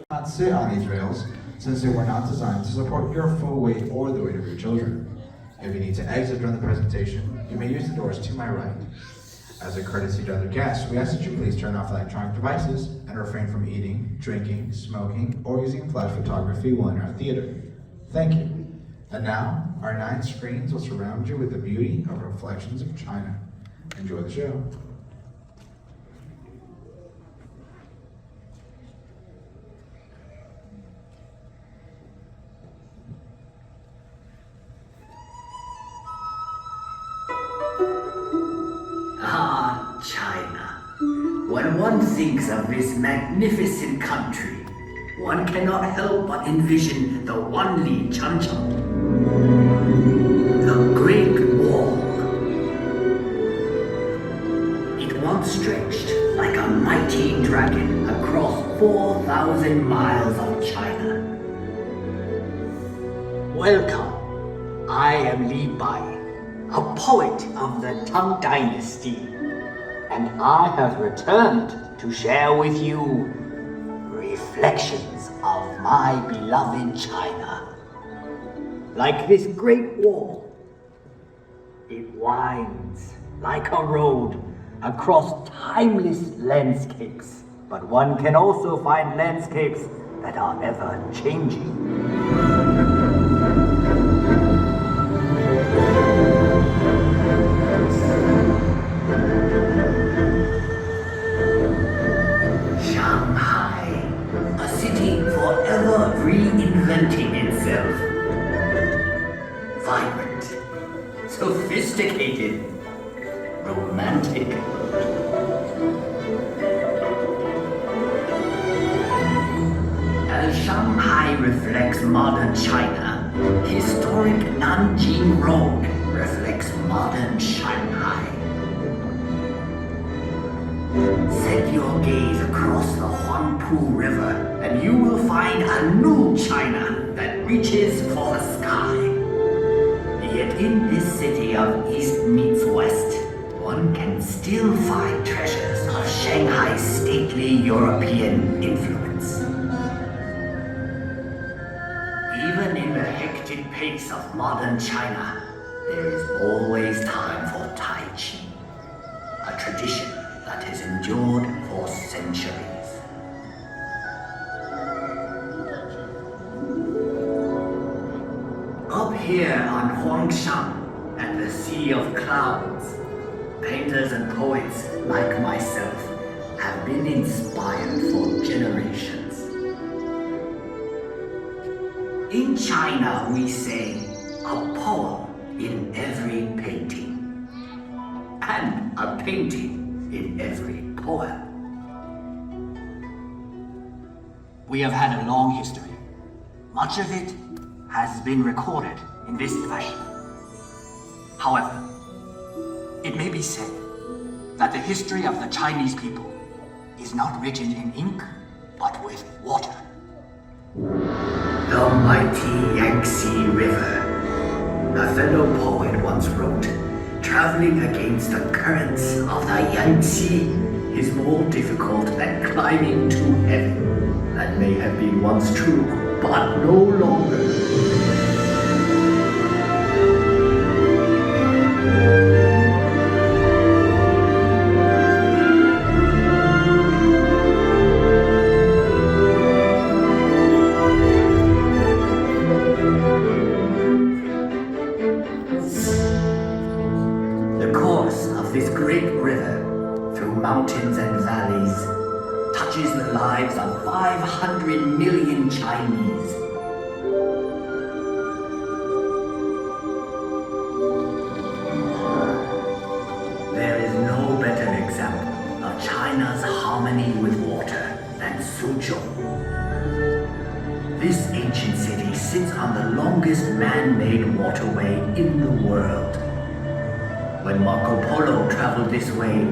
Not sit on these rails since they were not designed to support your full weight or the weight of your children. If you need to exit during the presentation, you may use the doors to my right. As a courtesy to other guests, we ask that you please turn off electronic devices and refrain from eating, drinking, smoking, or using flash photography while in our theater. Thank you. And now, our 9 screens will surround you with the beauty of reflections of China. Enjoy the show. Ah, China. When one thinks of this magnificent country, one cannot help but envision the Wanli Changcheng, the Great Wall. It once stretched like a mighty dragon across 4,000 miles of China. Welcome. I am Li Bai, a poet of the Tang Dynasty, and I have returned to share with you reflections of my beloved China. Like this great wall, it winds like a road across timeless landscapes, but one can also find landscapes that are ever changing. A city forever reinventing itself. Vibrant, sophisticated, romantic. As Shanghai reflects modern China, historic Nanjing Road reflects modern Shanghai. Set your gaze across the Huangpu River, and you will find a new China that reaches for the sky. Yet in this city of East meets West, one can still find treasures of Shanghai's stately European influence. Even in the hectic pace of modern China, there is always time for Tai Chi, a tradition that has endured for centuries. Up here on Huangshan, at the Sea of Clouds, painters and poets like myself have been inspired for generations. In China, we say, a poem in every painting, and a painting in every poem. We have had a long history. Much of it has been recorded in this fashion. However, it may be said that the history of the Chinese people is not written in ink, but with water. The mighty Yangtze River, a fellow poet once wrote, traveling against the currents of the Yangtze is more difficult than climbing to heaven. That may have been once true, but no longer. The course of this great river through mountains and valleys touches the lives of 500 million Chinese. There is no better example of China's harmony with water than Suzhou. This ancient city sits on the longest man-made waterway in the world. When Marco Polo traveled this way,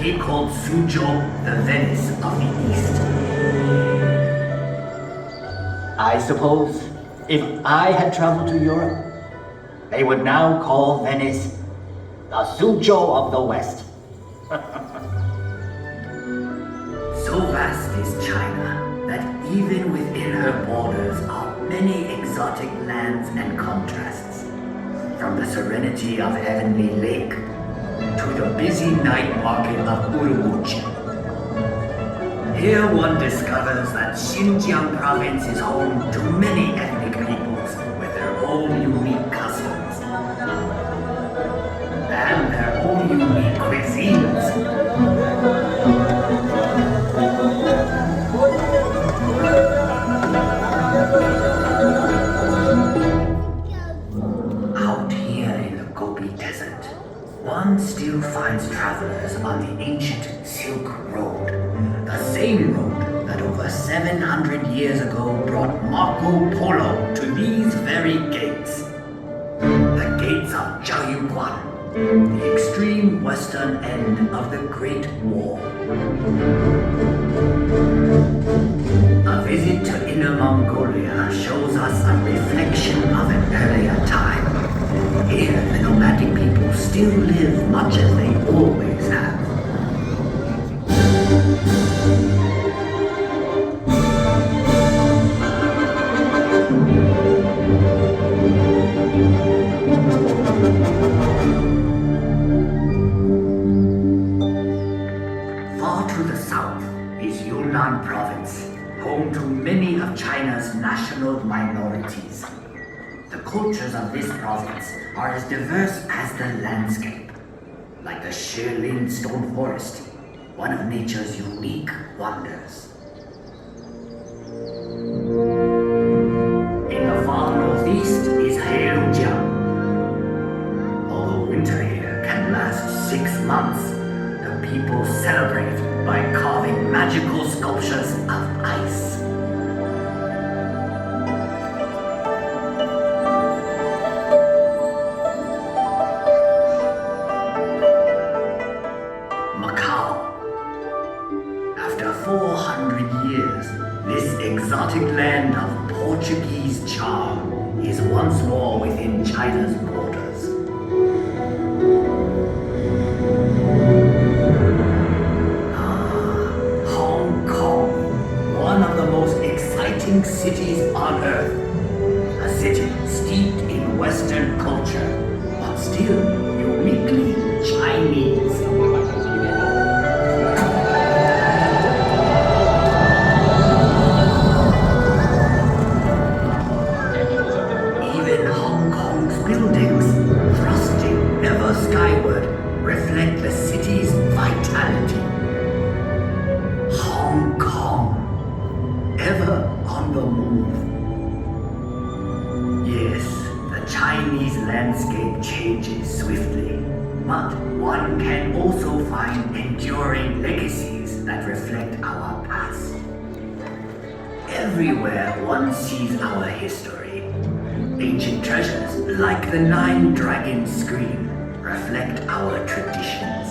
he called Suzhou the Venice of the East. I suppose if I had traveled to Europe, they would now call Venice the Suzhou of the West. So vast is China that even within her borders are many exotic lands and contrasts. From the serenity of Heavenly Lake to the busy night market of Urumqi. Here one discovers that Xinjiang province is home to many ethnic peoples with their own unique customs and their own unique cuisines. Out here in the Gobi Desert, one still finds travelers on the ancient Silk Road, the same road that over 700 years ago brought Marco Polo to these very gates. The gates of Zhaoyuguan, the extreme western end of the Great Wall. A visit to Inner Mongolia shows us a reflection of an earlier time. Here, the nomadic people still live much as they always have. Far to the south is Yunnan province, home to many of China's national minorities. The cultures of this province are as diverse as the landscape, like the Shilin stone forest, one of nature's unique wonders. In the far northeast is Heilongjiang. Although winter here can last 6 months, the people celebrate by carving magical sculptures of ice. After 400 years, this exotic land of Portuguese charm is once more within China's borders. Hong Kong, one of the most exciting cities on earth. A city steeped in Western culture, but still uniquely Chinese. Skyward reflect the city's vitality. Hong Kong, ever on the move. Yes, the Chinese landscape changes swiftly, but one can also find enduring legacies that reflect our past. Everywhere one sees our history. Ancient treasures like the 9 Dragon screen reflect our traditions.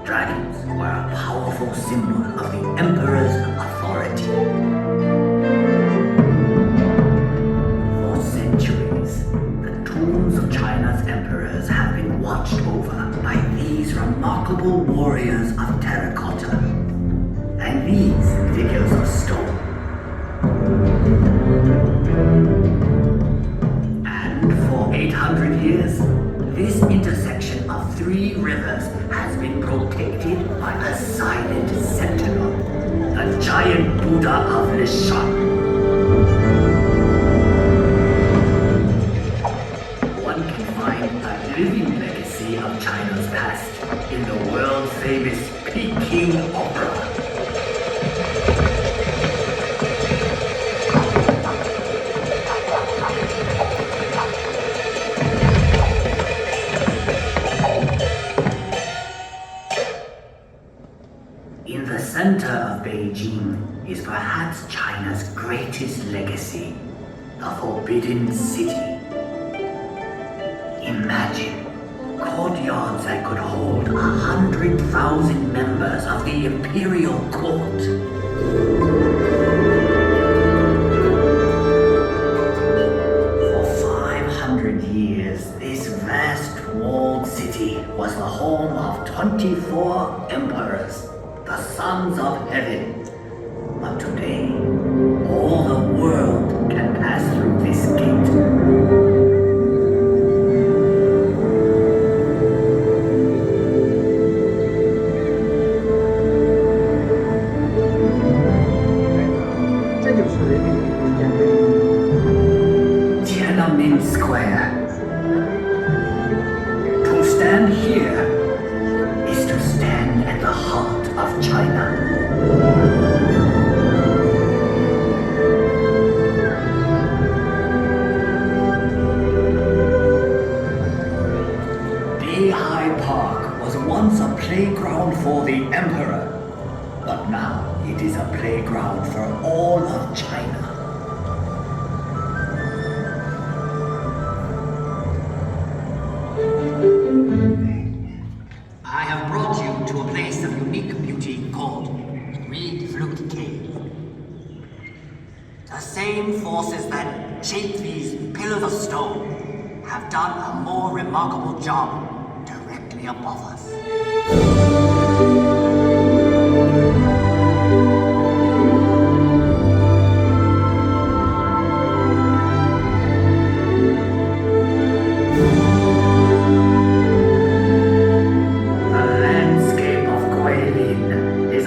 Dragons were a powerful symbol of the emperor's authority. For centuries, the tombs of China's emperors have been watched over by these remarkable warriors of terracotta and these figures of stone. And for 800 years, this intersection of 3 rivers has been protected by a silent sentinel, the giant Buddha of Lishan. One can find a living legacy of China's past in the world-famous Peking Opera. In the center of Beijing is perhaps China's greatest legacy, the Forbidden City. Imagine courtyards that could hold 100,000 members of the imperial court. For 500 years, this vast walled city was the home of 24 emperors, the sons of heaven. But today, all the world can pass through this gate. Tiananmen Square. To stand here is to stand at the heart of China. Beihai Park was once a playground for the emperor, but now it is a playground for all of China. I have brought you to a place of unique beauty called Reed Flute Cave. The same forces that shape these pillars of stone have done a more remarkable job directly above us.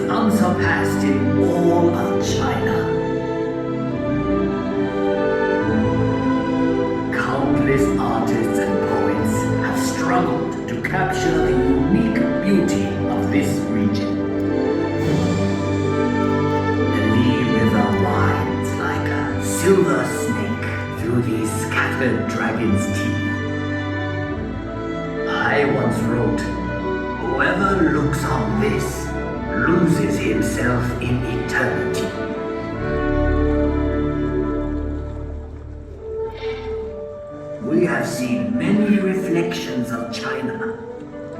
Unsurpassed in all of China. Countless artists and poets have struggled to capture the unique beauty of this region. The Li River winds like a silver snake through these scattered dragon's teeth. I once wrote, "Whoever looks on this loses himself in eternity." We have seen many reflections of China,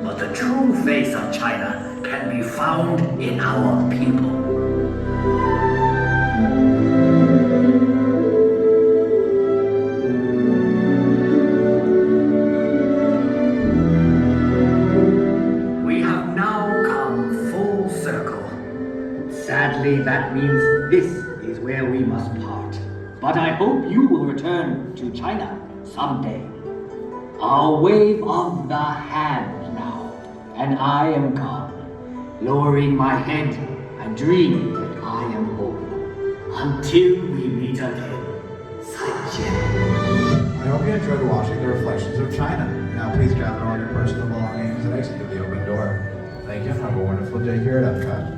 but the true face of China can be found in our people. Sadly, that means this is where we must part. But I hope you will return to China someday. A wave of the hand now, and I am gone, lowering my head and dream that I am home. Until we meet again, Zaijian. I hope you enjoyed watching the reflections of China. Now please gather all your personal belongings and exit through the open door. Thank you and have a wonderful day here at Epcot.